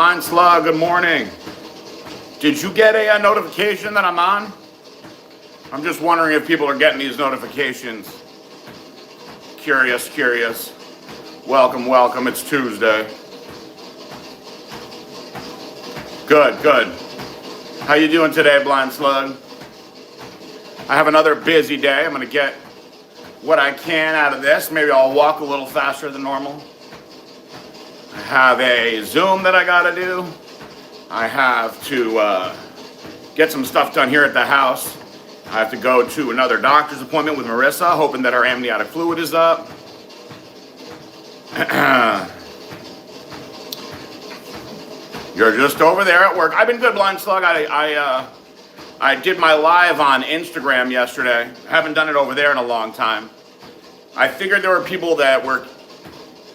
Blind Slug, good morning. Did you get a notification that I'm on? I'm just wondering if people are getting these notifications. Curious. Welcome, it's Tuesday. Good. How you doing today, Blind Slug? I have another busy day. I'm gonna get what I can out of this. Maybe I'll walk a little faster than normal. I have a Zoom that I gotta do. I have to get some stuff done here at the house. I have to go to another doctor's appointment with Marissa, hoping that our amniotic fluid is up. You're just over there at work. I've been good, Blind Slug. I did my live on Instagram yesterday. I haven't done it over there in a long time. I figured there were people that were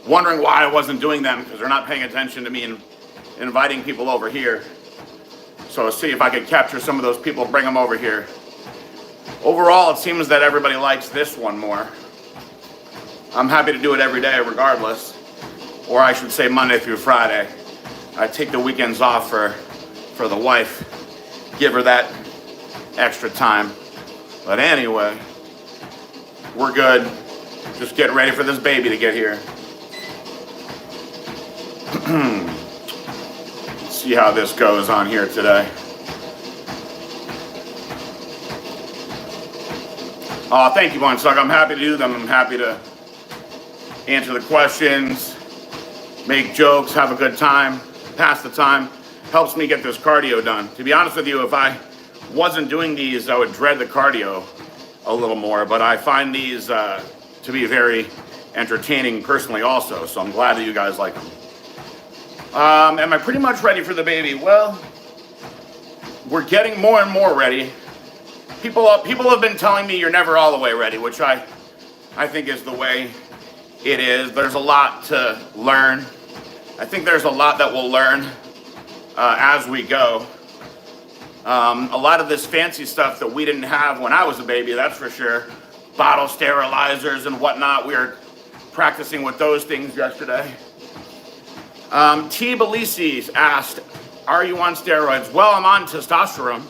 wondering why I wasn't doing them because they're not paying attention to me and inviting people over here. So see if I could capture some of those people and bring them over here. Overall, it seems that everybody likes this one more. I'm happy to do it every day regardless. Or I should say Monday through Friday. I take the weekends off for the wife. Give her that extra time. But anyway, we're good. Just getting ready for this baby to get here. See how this goes on here today. Thank you, Blind Slug. I'm happy to do them. I'm happy to answer the questions, make jokes, have a good time, pass the time. Helps me get this cardio done. To be honest with you, if I wasn't doing these, I would dread the cardio a little more, but I find these to be very entertaining personally also, so I'm glad that you guys like them. Am I pretty much ready for the baby? Well, we're getting more and more ready. People have been telling me you're never all the way ready, which I think is the way it is. There's a lot to learn. I think there's a lot that we'll learn as we go. A lot of this fancy stuff that we didn't have when I was a baby, that's for sure. Bottle sterilizers and whatnot. We were practicing with those things yesterday. T. Belises asked, are you on steroids? Well, I'm on testosterone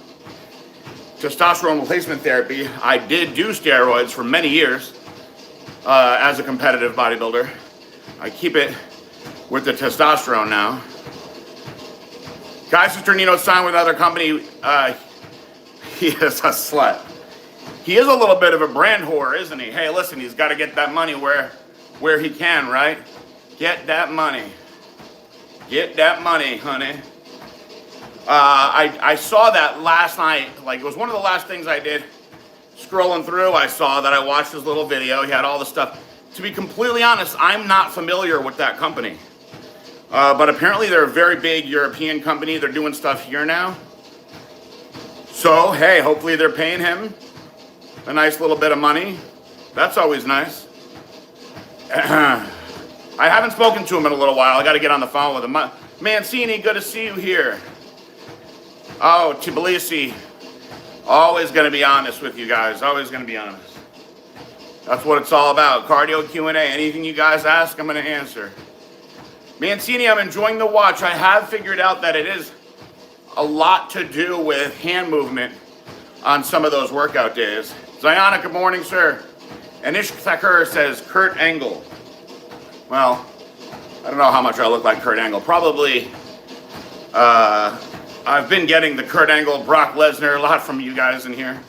replacement therapy. I did do steroids for many years as a competitive bodybuilder. I keep it with the testosterone now. Guy Sister Nino signed with another company. He is a slut. He is a little bit of a brand whore, isn't he? Hey, listen, he's got to get that money where he can, right? Get that money. Get that money, honey. I saw that last night. Like, it was one of the last things I did. Scrolling through, I saw that I watched his little video. He had all the stuff. To be completely honest, I'm not familiar with that company. But apparently they're a very big European company. They're doing stuff here now. So, hey, hopefully they're paying him a nice little bit of money. That's always nice. I haven't spoken to him in a little while. I got to get on the phone with him. Mancini, good to see you here. Oh, Tbilisi. Always going to be honest with you guys. Always going to be honest. That's what it's all about. Cardio Q&A. Anything you guys ask, I'm going to answer. Mancini, I'm enjoying the watch. I have figured out that it is a lot to do with hand movement on some of those workout days. Ziona, good morning, sir. And Ish Thakur says, Kurt Angle. Well, I don't know how much I look like Kurt Angle. Probably, I've been getting the Kurt Angle, Brock Lesnar, a lot from you guys in here.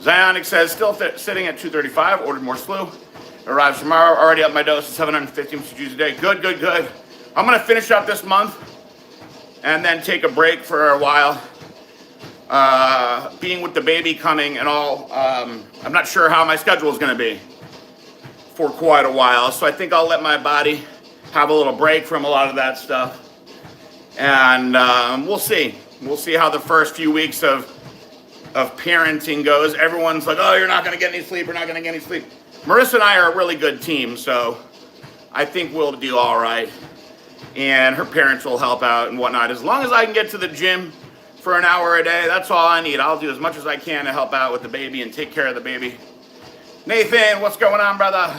Zionic says, still sitting at 235, ordered more slew. Arrives tomorrow, already up my dose of 750 mcgs a day. Good. I'm going to finish up this month and then take a break for a while. Being with the baby coming and all, I'm not sure how my schedule is going to be for quite a while. So I think I'll let my body have a little break from a lot of that stuff. And we'll see. We'll see how the first few weeks of parenting goes. Everyone's like, oh, you're not going to get any sleep. You're not going to get any sleep. Marissa and I are a really good team, so I think we'll do all right. And her parents will help out and whatnot. As long as I can get to the gym for an hour a day, that's all I need. I'll do as much as I can to help out with the baby and take care of the baby. Nathan, what's going on, brother?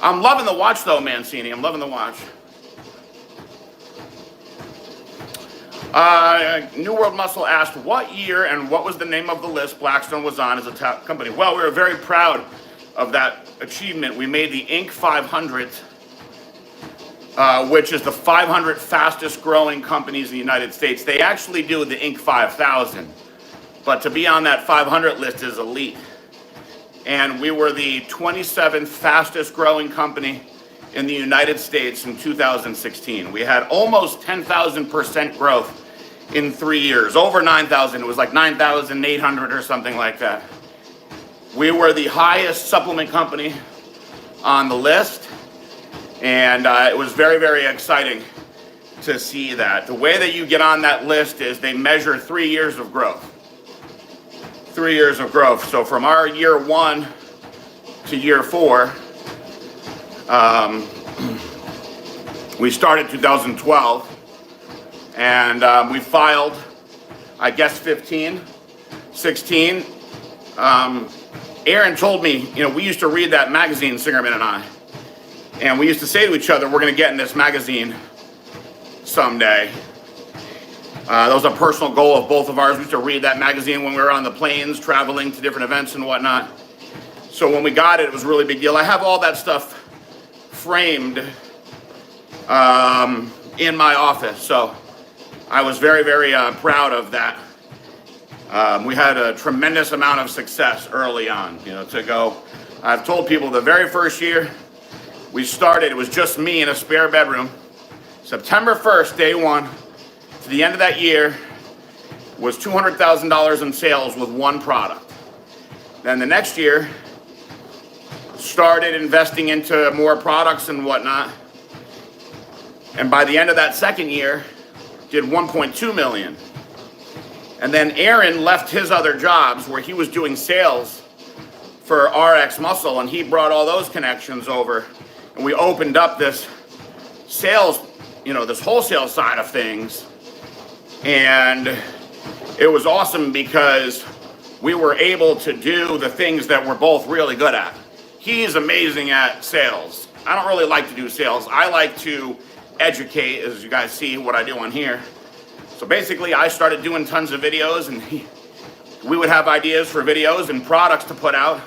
I'm loving the watch, though, Mancini. I'm loving the watch. New World Muscle asked what year and what was the name of the list Blackstone was on as a top company. Well, we were very proud of that achievement. We made the Inc. 500, which is the 500 fastest growing companies in the United States. They actually do the Inc. 5000, but to be on that 500 list is elite. And we were the 27th fastest growing company in the United States in 2016. We had almost 10,000% growth in 3 years, over 9,000. It was like 9,800 or something like that. We were the highest supplement company on the list, and it was very, very exciting to see that. The way that you get on that list is they measure 3 years of growth. 3 years of growth. So from our year 1 to year 4, we started 2012, and we filed, I guess, 15, 16. Aaron told me, we used to read that magazine, Singerman and I, and we used to say to each other, we're going to get in this magazine someday. That was a personal goal of both of ours. We used to read that magazine when we were on the planes, traveling to different events and whatnot. So when we got it, it was a really big deal. I have all that stuff framed in my office, so I was very, very proud of that. We had a tremendous amount of success early on, to go. I've told people the very first year we started, it was just me in a spare bedroom. September 1st, day one, to the end of that year was $200,000 in sales with one product. Then the next year, started investing into more products and whatnot. And by the end of that second year, did 1.2 million. And then Aaron left his other jobs where he was doing sales for RX Muscle, and he brought all those connections over. And we opened up this sales, this wholesale side of things. And it was awesome because we were able to do the things that we're both really good at. He's amazing at sales. I don't really like to do sales. I like to educate, as you guys see what I do on here. So basically, I started doing tons of videos, and we would have ideas for videos and products to put out.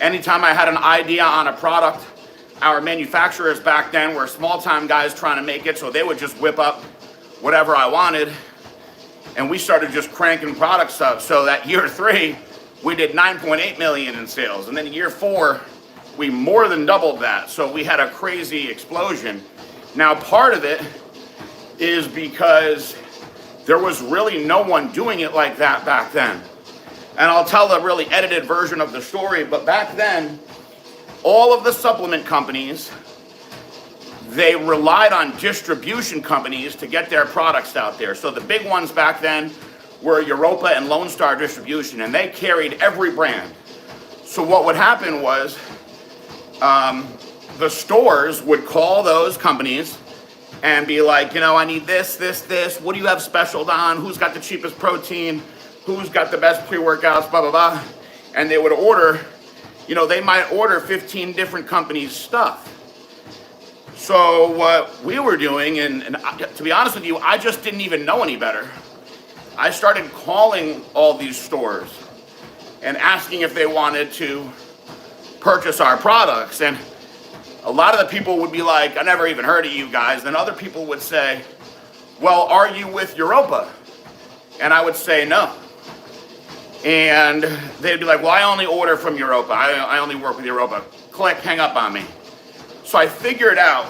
Anytime I had an idea on a product, our manufacturers back then were small-time guys trying to make it, so they would just whip up whatever I wanted. And we started just cranking products up. So that year 3, we did 9.8 million in sales. And then year 4, we more than doubled that. So we had a crazy explosion. Now, part of it is because there was really no one doing it like that back then. And I'll tell the really edited version of the story, but back then, all of the supplement companies, they relied on distribution companies to get their products out there. So the big ones back then were Europa and Lone Star Distribution, and they carried every brand. So what would happen was the stores would call those companies and be like, I need this, this, this. What do you have special on? Who's got the cheapest protein? Who's got the best pre-workouts, blah, blah, blah. And they would order, they might order 15 different companies' stuff. So what we were doing, and to be honest with you, I just didn't even know any better. I started calling all these stores and asking if they wanted to purchase our products. And a lot of the people would be like, I never even heard of you guys. Then other people would say, well, are you with Europa? And I would say no. And they'd be like, well, I only order from Europa. I only work with Europa. Click, hang up on me. So I figured out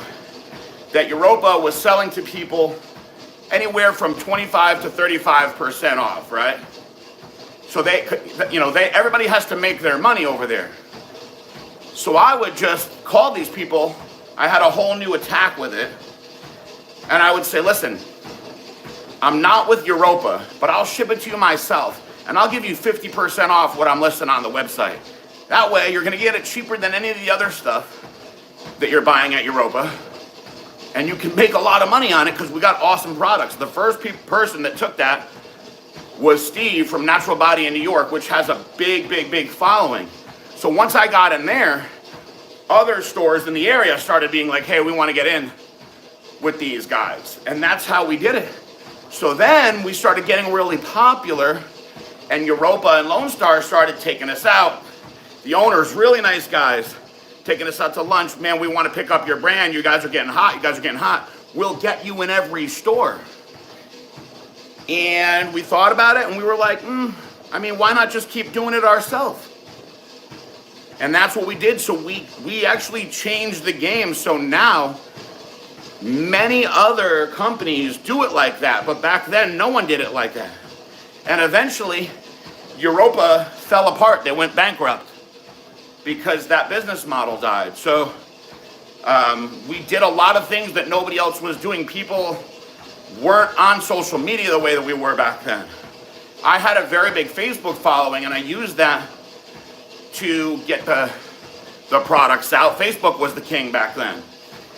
that Europa was selling to people anywhere from 25 to 35% off, right? So everybody has to make their money over there. So I would just call these people. I had a whole new attack with it. And I would say, listen, I'm not with Europa, but I'll ship it to you myself. And I'll give you 50% off what I'm listing on the website. That way, you're going to get it cheaper than any of the other stuff that you're buying at Europa. And you can make a lot of money on it because we got awesome products. The first person that took that was Steve from Natural Body in New York, which has a big, big, big following. So once I got in there, other stores in the area started being like, hey, we want to get in with these guys. And that's how we did it. So then we started getting really popular, and Europa and Lone Star started taking us out. The owners, really nice guys, taking us out to lunch. Man, we want to pick up your brand. You guys are getting hot. You guys are getting hot. We'll get you in every store. And we thought about it, and we were like, why not just keep doing it ourselves? And that's what we did. So we actually changed the game. So now many other companies do it like that, but back then no one did it like that. And eventually Europa fell apart. They went bankrupt because that business model died. So we did a lot of things that nobody else was doing. People weren't on social media the way that we were back then. I had a very big Facebook following, and I used that to get the products out. Facebook was the king back then.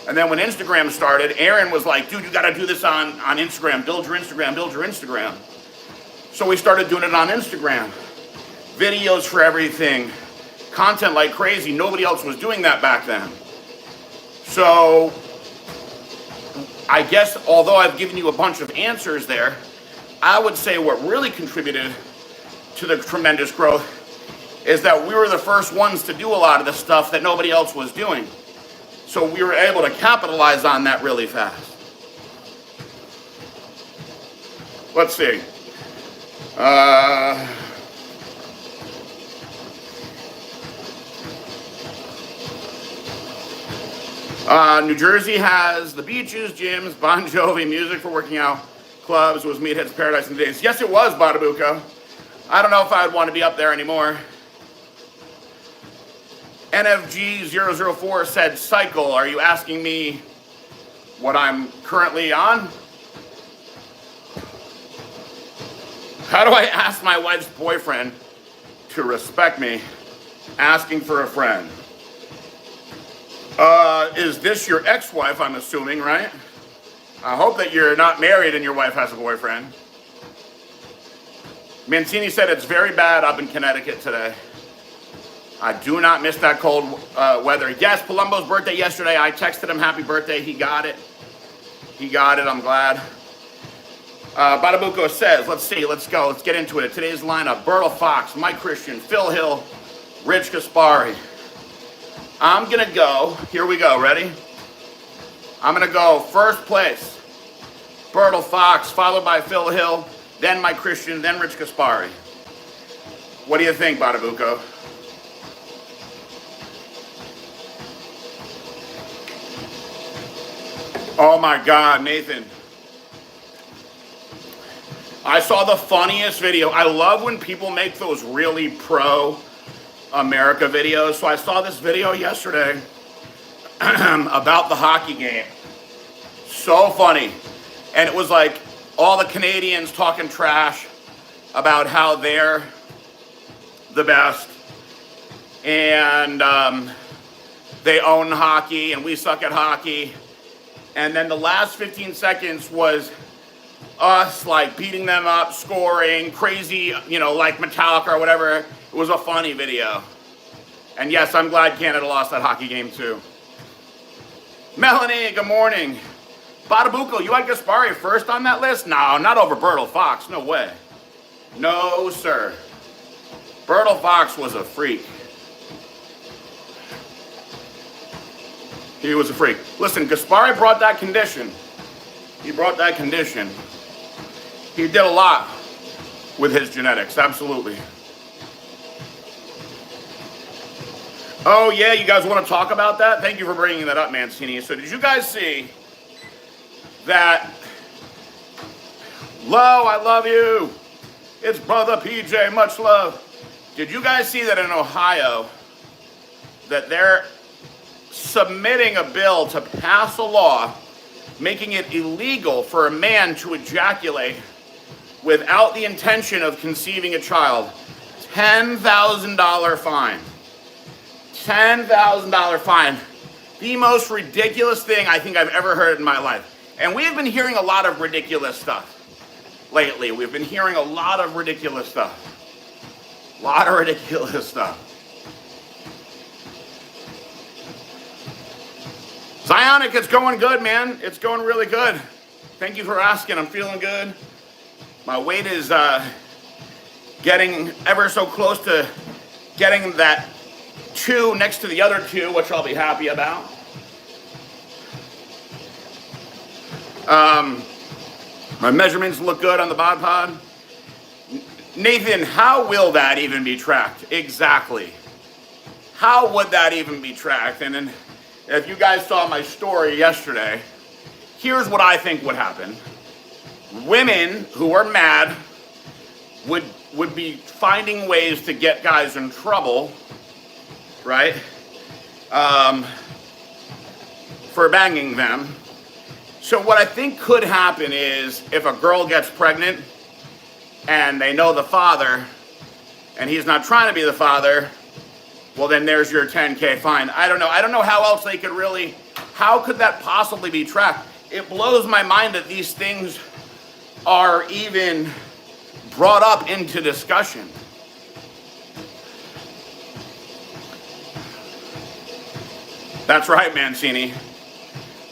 And then when Instagram started, Aaron was like, dude, you got to do this on Instagram. Build your Instagram. So we started doing it on Instagram. Videos for everything. Content like crazy. Nobody else was doing that back then. So I guess, although I've given you a bunch of answers there, I would say what really contributed to the tremendous growth is that we were the first ones to do a lot of the stuff that nobody else was doing. So we were able to capitalize on that really fast. Let's see. New Jersey has the beaches, gyms, Bon Jovi, music for working out, clubs. Was Meathead's Paradise in the days. Yes, it was, Badabuco. I don't know if I'd want to be up there anymore. NFG004 said, cycle. Are you asking me what I'm currently on? How do I ask my wife's boyfriend to respect me? Asking for a friend. Is this your ex-wife, I'm assuming, right? I hope that you're not married and your wife has a boyfriend. Mancini said it's very bad up in Connecticut today. I do not miss that cold weather. Yes, Palumbo's birthday yesterday. I texted him happy birthday. He got it. I'm glad. Badabuco says, let's see, let's go. Let's get into it. Today's lineup, Bertle Fox, Mike Christian, Phil Hill, Rich Gaspari. I'm going to go, here we go, ready? I'm going to go first place, Bertle Fox, followed by Phil Hill, then Mike Christian, then Rich Gaspari. What do you think, Badabuco? Oh my God, Nathan. I saw the funniest video. I love when people make those really pro-America videos. So I saw this video yesterday about the hockey game. So funny. And it was like all the Canadians talking trash about how they're the best. And they own hockey and we suck at hockey. And then the last 15 seconds was us like beating them up, scoring, crazy, like Metallica or whatever. It was a funny video. And yes, I'm glad Canada lost that hockey game too. Melanie, good morning. Badabuco, you had Gaspari first on that list? No, not over Bertle Fox, no way. No, sir. Bertle Fox was a freak. He was a freak. Listen, Gaspari brought that condition. He brought that condition. He did a lot with his genetics, absolutely. Oh yeah, you guys want to talk about that? Thank you for bringing that up, Mancini. So did you guys see that? Lo, I love you. It's brother PJ, much love. Did you guys see that in Ohio, that they're submitting a bill to pass a law making it illegal for a man to ejaculate without the intention of conceiving a child? $10,000 fine. $10,000 fine. The most ridiculous thing I think I've ever heard in my life. And we have been hearing a lot of ridiculous stuff lately. We've been hearing a lot of ridiculous stuff. A lot of ridiculous stuff. Zionic, it's going good, man. It's going really good. Thank you for asking. I'm feeling good. My weight is getting ever so close to getting that 2 next to the other 2, which I'll be happy about. My measurements look good on the bod pod. Nathan, how will that even be tracked? Exactly. How would that even be tracked? And then, if you guys saw my story yesterday, here's what I think would happen. Women who are mad would be finding ways to get guys in trouble, right? For banging them. So what I think could happen is if a girl gets pregnant and they know the father and he's not trying to be the father, well then there's your 10K fine. I don't know how else they could really, how could that possibly be tracked? It blows my mind that these things are even brought up into discussion. That's right, Mancini.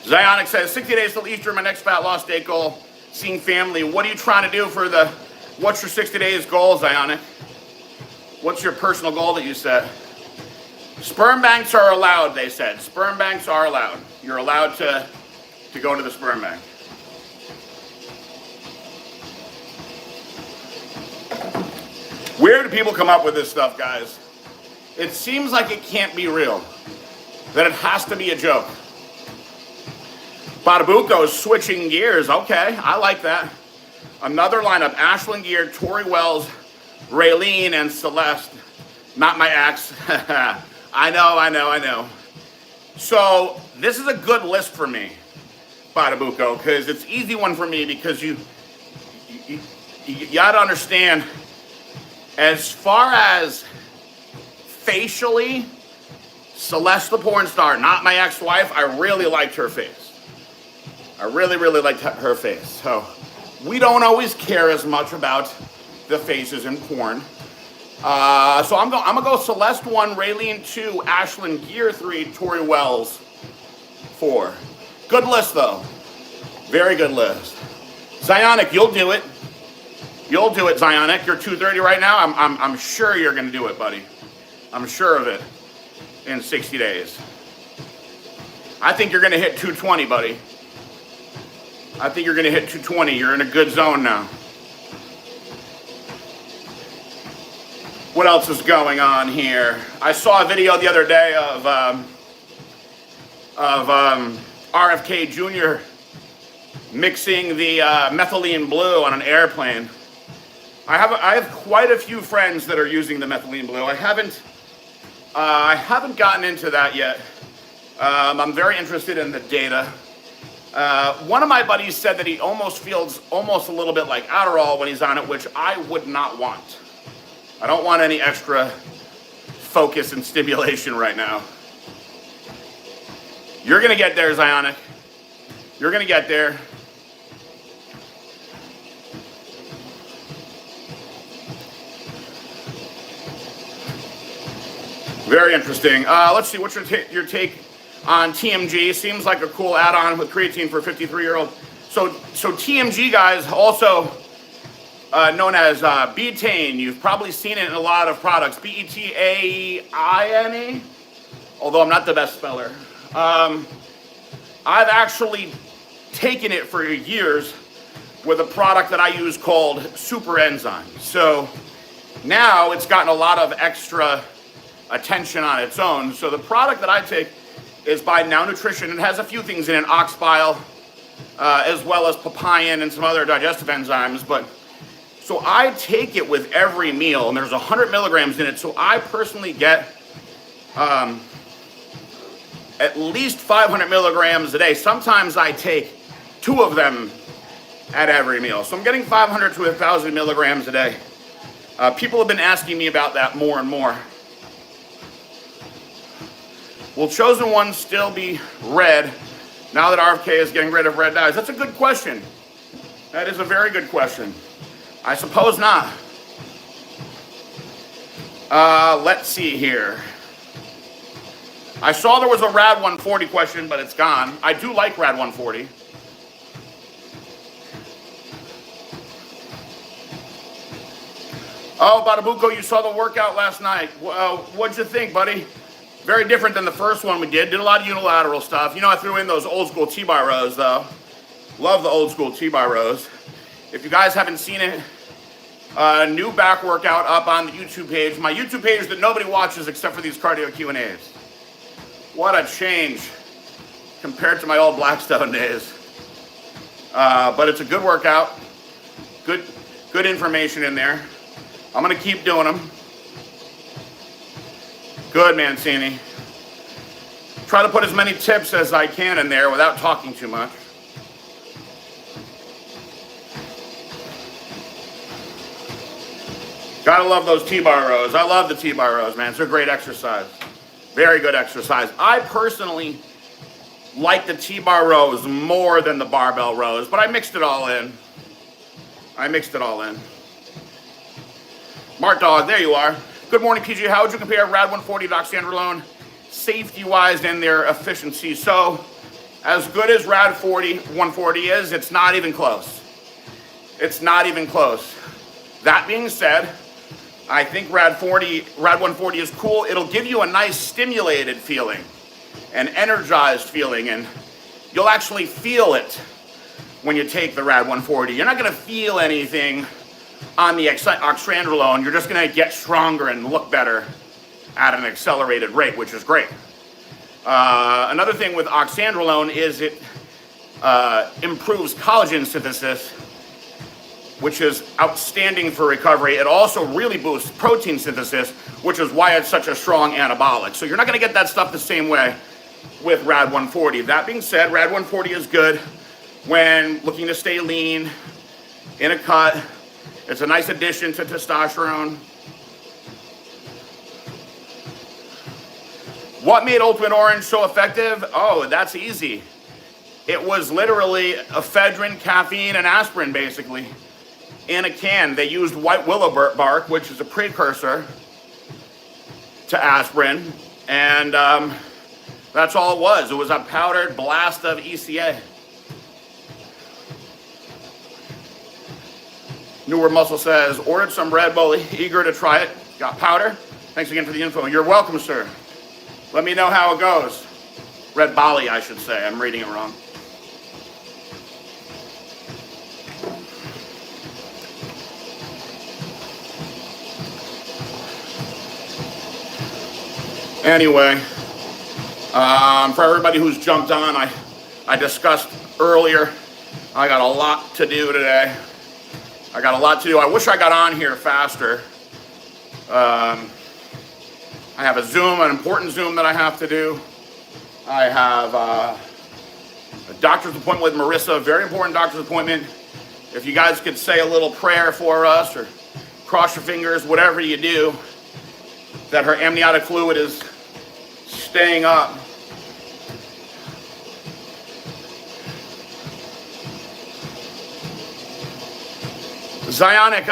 Zionic says, 60 days till Easter, my next fat loss date goal, seeing family. What are you trying to do for what's your 60 days goal, Zionic? What's your personal goal that you set? Sperm banks are allowed, they said. Sperm banks are allowed. You're allowed to go to the sperm bank. Where do people come up with this stuff, guys? It seems like it can't be real. That it has to be a joke. Badabuco is switching gears. Okay, I like that. Another lineup, Ashlyn Gear, Tori Wells, Raylene, and Celeste. Not my ex. I know. So, this is a good list for me, Badabuco, because it's an easy one for me because you gotta understand, as far as facially, Celeste the porn star, not my ex-wife, I really liked her face. I really liked her face. So we don't always care as much about the faces in porn. So I'm gonna go Celeste 1, Raylene 2, Ashlyn Gear 3, Tori Wells 4. Good list though. Very good list. Zionic, you'll do it. You'll do it, Zionic. You're 230 right now. I'm sure you're gonna do it, buddy. I'm sure of it. In 60 days. I think you're gonna hit 220, buddy. I think you're gonna hit 220. You're in a good zone now. What else is going on here? I saw a video the other day of RFK Jr. mixing the methylene blue on an airplane. I have quite a few friends that are using the methylene blue. I haven't gotten into that yet. I'm very interested in the data. One of my buddies said that he almost feels a little bit like Adderall when he's on it, which I would not want. I don't want any extra focus and stimulation right now. You're gonna get there, Zionic. You're gonna get there. Very interesting. Let's see, what's your take on TMG? Seems like a cool add-on with creatine for a 53-year-old. So TMG, guys, also known as betaine. You've probably seen it in a lot of products. B-E-T-A-I-N-E, although I'm not the best speller. I've actually taken it for years with a product that I use called Super Enzyme. So now it's gotten a lot of extra attention on its own. So the product that I take is by Now Nutrition. It has a few things in it, ox bile, as well as papain and some other digestive enzymes. But so I take it with every meal, and there's 100 milligrams in it. So I personally get at least 500 milligrams a day. Sometimes I take 2 of them at every meal. So I'm getting 500 to 1,000 milligrams a day. People have been asking me about that more and more. Will Chosen One still be red now that RFK is getting rid of red dyes? That's a good question. That is a very good question. I suppose not. Let's see here. I saw there was a Rad 140 question, but it's gone. I do like Rad 140. Oh, Badabuco, you saw the workout last night. What'd you think, buddy? Very different than the first one we did. Did a lot of unilateral stuff. You know, I threw in those old school T-bar rows, though. Love the old school T-bar rows. If you guys haven't seen it, new back workout up on the YouTube page. My YouTube page that nobody watches except for these cardio Q&As. What a change compared to my old Blackstone days. But it's a good workout. Good information in there. I'm going to keep doing them. Good, Mancini. Try to put as many tips as I can in there without talking too much. Gotta love those T-bar rows. I love the T-bar rows, man. It's a great exercise. Very good exercise. I personally like the T-bar rows more than the barbell rows, but I mixed it all in. Mart Dog, there you are. Good morning, PG. How would you compare Rad 140 to Oxandrolone safety-wise and their efficiency? So, as good as Rad 140 is, it's not even close. It's not even close. That being said, I think Rad 140 is cool. It'll give you a nice stimulated feeling, an energized feeling, and you'll actually feel it when you take the Rad 140. You're not going to feel anything on the oxandrolone. You're just going to get stronger and look better at an accelerated rate, which is great. Another thing with oxandrolone is it improves collagen synthesis, which is outstanding for recovery. It also really boosts protein synthesis, which is why it's such a strong anabolic. So you're not going to get that stuff the same way with Rad 140. That being said, Rad 140 is good when looking to stay lean, in a cut. It's a nice addition to testosterone. What made Ultimate Orange so effective? Oh, that's easy. It was literally ephedrine, caffeine, and aspirin, basically, in a can. They used white willow bark, which is a precursor to aspirin, and that's all it was. It was a powdered blast of ECA. Newer Muscle says, ordered some Red Bull, eager to try it. Got powder? Thanks again for the info. You're welcome, sir. Let me know how it goes. Red Bali, I should say. I'm reading it wrong. Anyway, for everybody who's jumped on, I discussed earlier, I got a lot to do today. I wish I got on here faster. I have a Zoom, an important Zoom that I have to do. I have a doctor's appointment with Marissa, a very important doctor's appointment. If you guys could say a little prayer for us or cross your fingers, whatever you do, that her amniotic fluid is staying up. Zionic,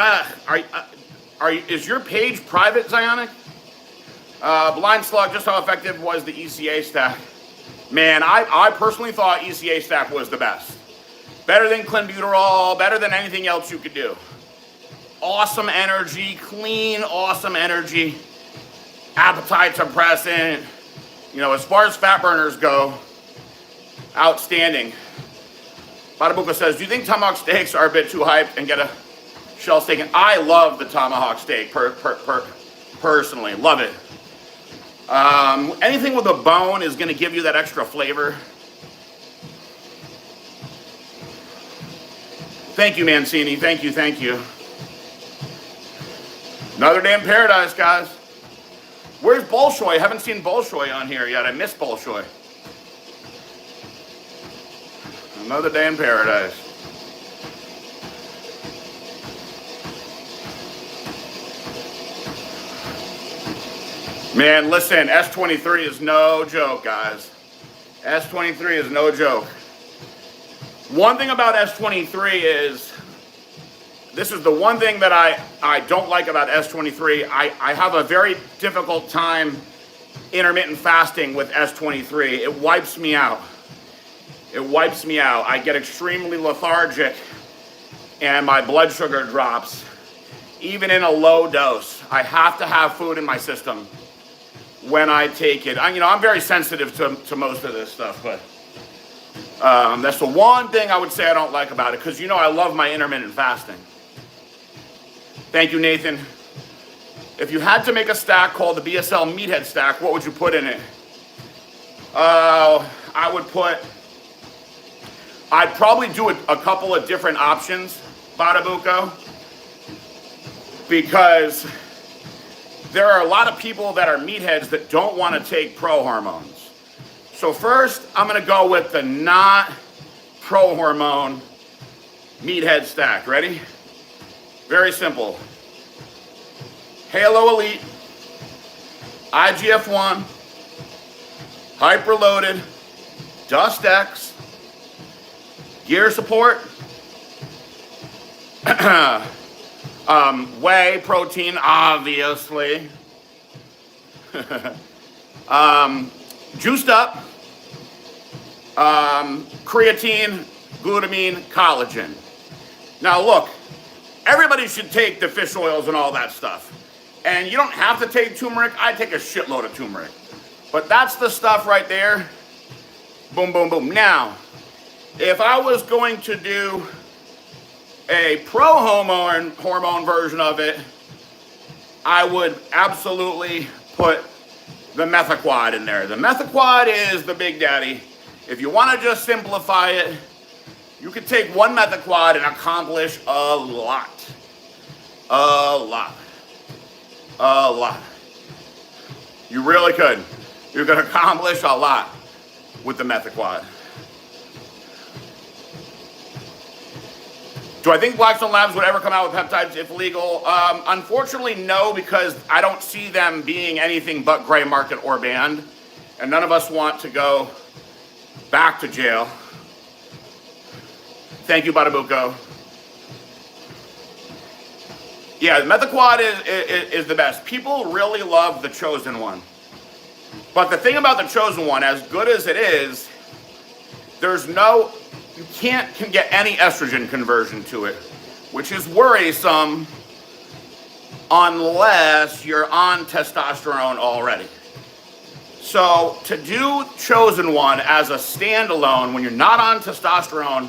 is your page private, Zionic? Blind Slug, just how effective was the ECA stack? Man, I personally thought ECA stack was the best. Better than clenbuterol, better than anything else you could do. Awesome energy, clean, awesome energy. Appetite suppressant. You know, as far as fat burners go, outstanding. Badabuka says, do you think tomahawk steaks are a bit too hyped and get a shell steak? And I love the tomahawk steak, personally. Love it. Anything with a bone is going to give you that extra flavor. Thank you, Mancini. Thank you, thank you. Another day in paradise, guys. Where's Bolshoi? I haven't seen Bolshoi on here yet. I miss Bolshoi. Another day in paradise. Man, listen, S23 is no joke, guys. S23 is no joke. One thing about S23 is, this is the one thing that I don't like about S23. I have a very difficult time intermittent fasting with S23. It wipes me out. It wipes me out. I get extremely lethargic and my blood sugar drops even in a low dose. I have to have food in my system when I take it. I'm very sensitive to most of this stuff, but that's the one thing I would say I don't like about it, because I love my intermittent fasting. Thank you, Nathan. If you had to make a stack called the BSL Meathead Stack, what would you put in it? I'd probably do a couple of different options, Badabuco, because there are a lot of people that are meatheads that don't want to take pro hormones. So first, I'm going to go with the not pro hormone meathead stack. Ready? Very simple. Halo Elite, IGF-1, Hyperloaded, Dust X, Gear Support, whey protein, obviously, juiced up, creatine, glutamine, collagen. Now look, everybody should take the fish oils and all that stuff. And you don't have to take turmeric. I take a shitload of turmeric. But that's the stuff right there. Boom, boom, boom. Now, if I was going to do a pro-hormone version of it, I would absolutely put the methaquad in there. The methaquad is the big daddy. If you want to just simplify it, you could take one methaquad and accomplish a lot. A lot. A lot. You really could. You could accomplish a lot with the methaquad. Do I think Blackstone Labs would ever come out with peptides if legal? Unfortunately, no, because I don't see them being anything but gray market or banned. And none of us want to go back to jail. Thank you, Badabuco. Yeah, the methaquad is the best. People really love the Chosen One. But the thing about the Chosen One, as good as it is, you can't get any estrogen conversion to it, which is worrisome unless you're on testosterone already. So to do Chosen One as a standalone when you're not on testosterone,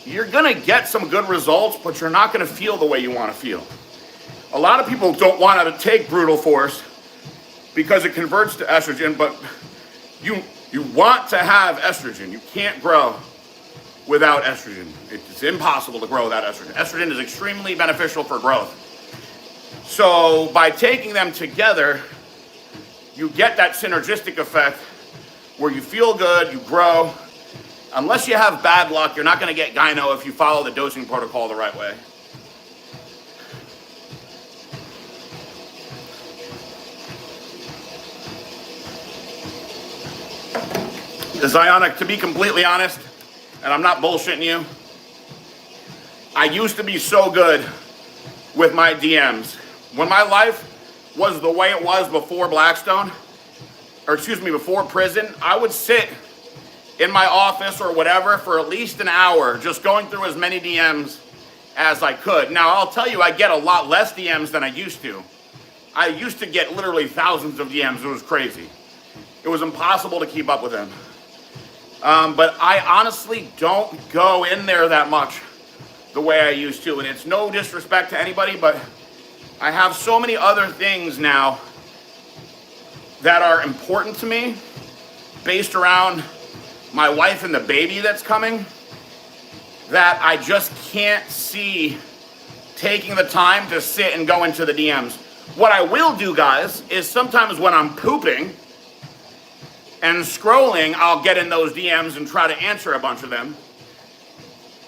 you're gonna get some good results, but you're not gonna feel the way you wanna feel. A lot of people don't want to take Brutal Force because it converts to estrogen, but you want to have estrogen. You can't grow without estrogen. It's impossible to grow without estrogen. Estrogen is extremely beneficial for growth. So by taking them together, you get that synergistic effect where you feel good, you grow. Unless you have bad luck, you're not going to get gyno if you follow the dosing protocol the right way. The Zionic, to be completely honest, and I'm not bullshitting you, I used to be so good with my DMs. When my life was the way it was before Blackstone, before prison, I would sit in my office or whatever for at least an hour, just going through as many DMs as I could. Now, I'll tell you, I get a lot less DMs than I used to. I used to get literally thousands of DMs. It was crazy. It was impossible to keep up with them. But I honestly don't go in there that much the way I used to. And it's no disrespect to anybody, but I have so many other things now that are important to me based around my wife and the baby that's coming, that I just can't see taking the time to sit and go into the DMs. What I will do, guys, is sometimes when I'm pooping and scrolling, I'll get in those DMs and try to answer a bunch of them.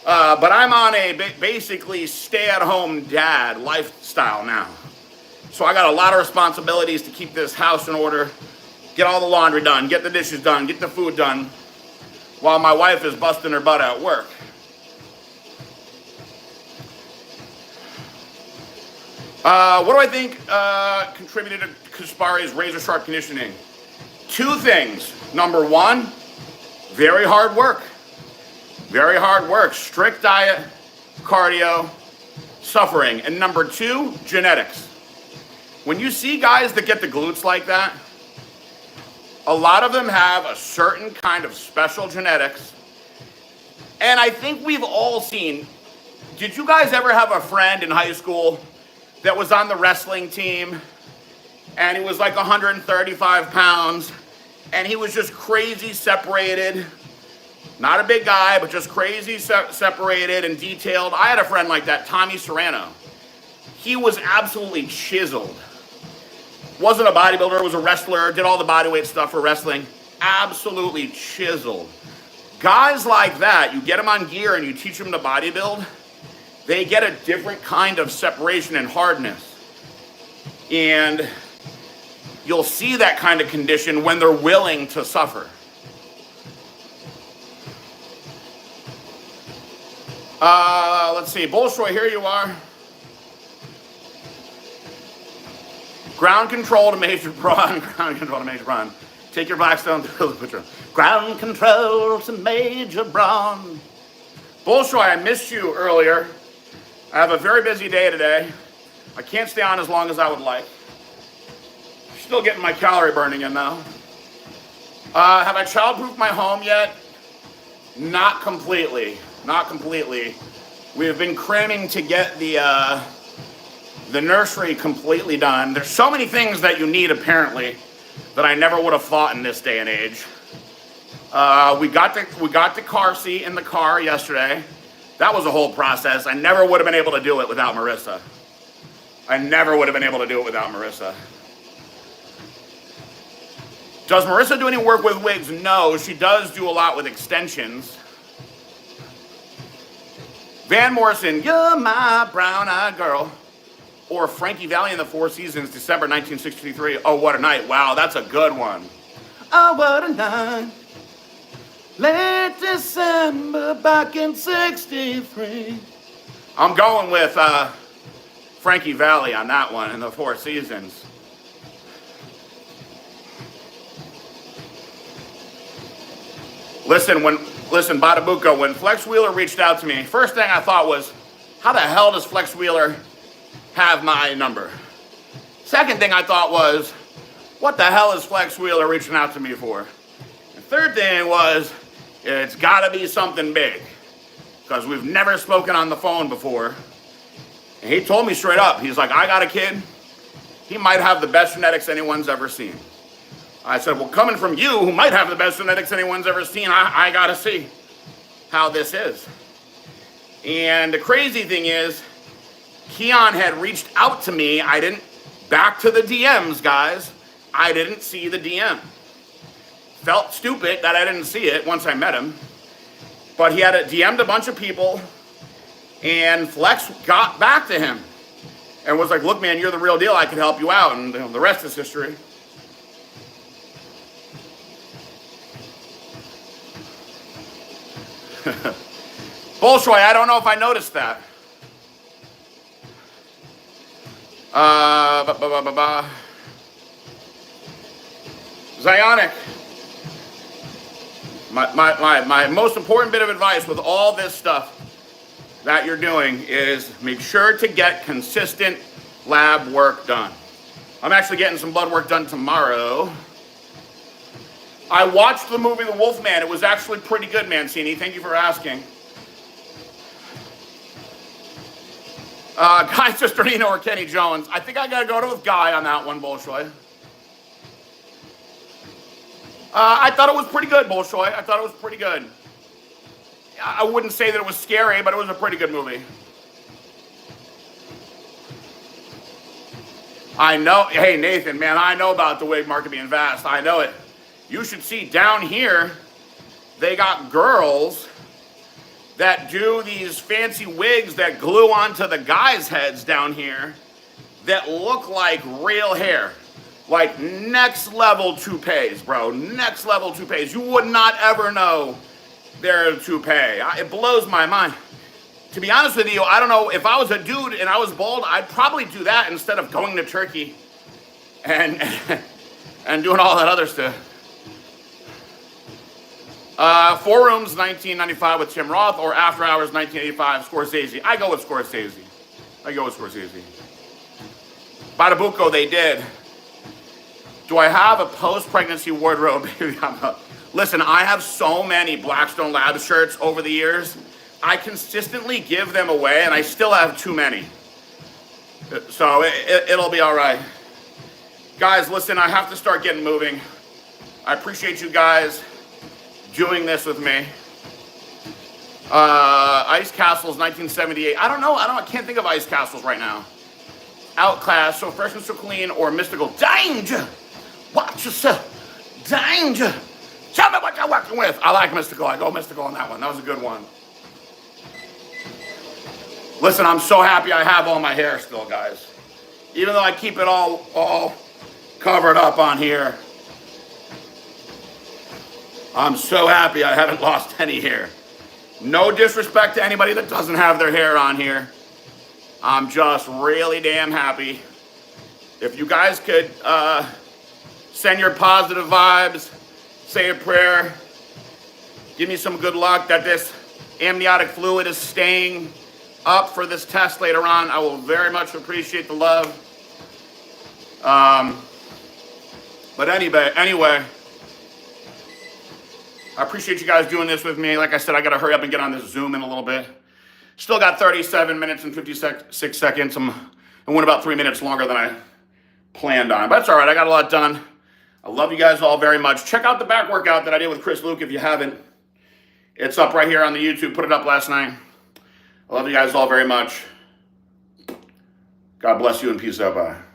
But I'm on a basically stay-at-home dad lifestyle now. So I got a lot of responsibilities to keep this house in order, get all the laundry done, get the dishes done, get the food done, while my wife is busting her butt at work. What do I think contributed to Kaspari's razor sharp conditioning? Two things. Number one, very hard work. Very hard work. Strict diet, cardio, suffering. And number 2, genetics. When you see guys that get the glutes like that, a lot of them have a certain kind of special genetics. And I think we've all seen, did you guys ever have a friend in high school that was on the wrestling team and he was like 135 pounds and he was just crazy separated? Not a big guy, but just crazy separated and detailed. I had a friend like that, Tommy Serrano. He was absolutely chiseled. Wasn't a bodybuilder, was a wrestler, did all the bodyweight stuff for wrestling. Absolutely chiseled. Guys like that, you get them on gear and you teach them to bodybuild, they get a different kind of separation and hardness. And you'll see that kind of condition when they're willing to suffer. Let's see, Bolshoi, here you are. Ground control to Major Braun. Ground control to Major Braun. Take your Blackstone to the picture. Ground control to Major Braun. Bolshoi, I missed you earlier. I have a very busy day today. I can't stay on as long as I would like. Still getting my calorie burning in though. Have I childproofed my home yet? Not completely. Not completely. We have been cramming to get the nursery completely done. There's so many things that you need apparently that I never would have thought in this day and age. We got the car seat in the car yesterday. That was a whole process. I never would have been able to do it without Marissa. I never would have been able to do it without Marissa. Does Marissa do any work with wigs? No, she does do a lot with extensions. Van Morrison, you're my brown-eyed girl. Or Frankie Valli in the Four Seasons, December 1963. Oh, what a night. Wow, that's a good one. Oh, what a night. Late December back in 63. I'm going with Frankie Valli on that one in the Four Seasons. Listen, Badabuco, when Flex Wheeler reached out to me, first thing I thought was, how the hell does Flex Wheeler have my number? Second thing I thought was, what the hell is Flex Wheeler reaching out to me for? And third thing was, it's gotta be something big, because we've never spoken on the phone before. And he told me straight up, he's like, I got a kid, he might have the best genetics anyone's ever seen. I said, well, coming from you, who might have the best genetics anyone's ever seen, I gotta see how this is. And the crazy thing is, Keon had reached out to me. Back to the DMs, guys. I didn't see the DM. Felt stupid that I didn't see it once I met him. But he had DM'd a bunch of people, and Flex got back to him and was like, look, man, you're the real deal. I can help you out. And the rest is history. Bolshoi, I don't know if I noticed that. Zionic. My most important bit of advice with all this stuff that you're doing is make sure to get consistent lab work done. I'm actually getting some blood work done tomorrow. I watched the movie The Wolfman. It was actually pretty good, Mancini. Thank you for asking. Guy Cisternino or Kenny Jones. I think I gotta go with Guy on that one, Bolshoi. I thought it was pretty good, Bolshoi. I thought it was pretty good. I wouldn't say that it was scary, but it was a pretty good movie. I know, hey Nathan, man, I know about the wig market being vast. I know it. You should see down here, they got girls that do these fancy wigs that glue onto the guys' heads down here that look like real hair. Like next level toupees, bro. Next level toupees. You would not ever know they're a toupee. It blows my mind. To be honest with you, I don't know, if I was a dude and I was bald, I'd probably do that instead of going to Turkey and doing all that other stuff. Four Rooms, 1995 with Tim Roth, or After Hours, 1985, Scorsese. I go with Scorsese. I go with Scorsese. Badabuco, they did. Do I have a post-pregnancy wardrobe? Listen, I have so many Blackstone Labs shirts over the years. I consistently give them away, and I still have too many. So it'll be all right. Guys, listen, I have to start getting moving. I appreciate you guys doing this with me. Ice Castles, 1978. I don't know. I can't think of Ice Castles right now. Outclass, So Fresh and So Clean, or Mystical. Danger! Watch yourself. Danger! Tell me what you're working with. I like Mystical. I go Mystical on that one. That was a good one. Listen, I'm so happy I have all my hair still, guys. Even though I keep it all covered up on here. I'm so happy I haven't lost any hair. No disrespect to anybody that doesn't have their hair on here. I'm just really damn happy. If you guys could send your positive vibes, say a prayer, give me some good luck that this amniotic fluid is staying up for this test later on. I will very much appreciate the love. But anyway, I appreciate you guys doing this with me. Like I said, I got to hurry up and get on this Zoom in a little bit. Still got 37 minutes and 56 seconds. I went about 3 minutes longer than I planned on. But that's all right. I got a lot done. I love you guys all very much. Check out the back workout that I did with Chris Luke if you haven't. It's up right here on the YouTube. Put it up last night. I love you guys all very much. God bless you and peace out. Bye.